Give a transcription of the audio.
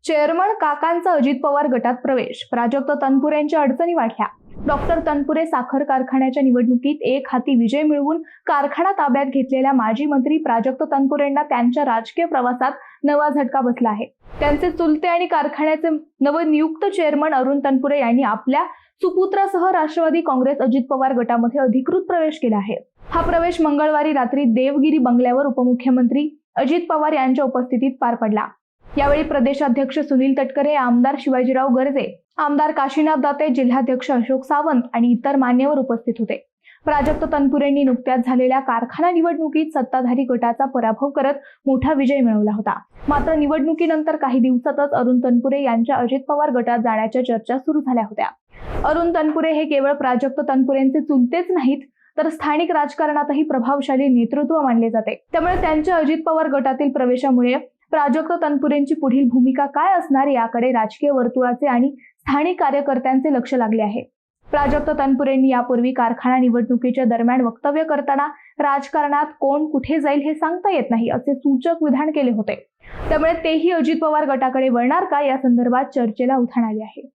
Chairman काकांचा अजित पवार गटात प्रवेश, प्राजक्त तनपुरेंच्या अडचणी वाढल्या। डॉक्टर तनपुरे साखर कारखान्याच्या निवडणुकीत एक हाती विजय मिळवून कारखाना ताब्यात घेतलेल्या माजी मंत्री प्राजक्त तनपुरेंना त्यांच्या राजकीय प्रवासात नवा झटका बसला आहे। त्यांचे चुलते आणि कारखान्याचे नवनियुक्त चेअरमन अरुण तनपुरे यांनी आपल्या सुपुत्रासह राष्ट्रवादी काँग्रेस अजित पवार गटामध्ये अधिकृत प्रवेश केला आहे। हा प्रवेश मंगळवारी रात्री देवगिरी बंगल्यावर उपमुख्यमंत्री अजित पवार यांच्या उपस्थितीत पार पडला। यावेळी प्रदेशाध्यक्ष सुनील तटकरे, आमदार शिवाजीराव गर्जे, आमदार काशीनाथ दाते, जिल्हाध्यक्ष अशोक सावंत आणि इतर मान्यवर उपस्थित होते। प्राजक्त तनपुरेंनी नुकत्याच झालेल्या कारखाना निवडणुकीत सत्ताधारी गटाचा पराभव करत मोठा विजय मिळवला होता। मात्र निवडणुकीनंतर काही दिवसातच अरुण तनपुरे यांच्या अजित पवार गटात जाण्याच्या चर्चा सुरू झाल्या होत्या। अरुण तनपुरे हे केवळ प्राजक्त तनपुरेंचे चुलतेच नाहीत, तर स्थानिक राजकारणातही प्रभावशाली नेतृत्व मानले जाते। त्यामुळे त्यांच्या अजित पवार गटातील प्रवेशामुळे प्राजक्त तनपुरेंची पुढील भूमिका काय असणार याकडे राजकीय वर्तुळाचे आणि स्थानिक कार्यकर्त्यांचे लक्ष लागले आहे। प्राजक्त तनपुरेंनी यापूर्वी कारखाना निवडणुकीच्या दरम्यान वक्तव्य करताना राजकारणात कोण कुठे जाईल हे सांगता येत नाही असे सूचक विधान केले होते। त्यामुळे तेही अजित पवार गटाकडे वळणार का या संदर्भात चर्चेला उधाण आले आहे।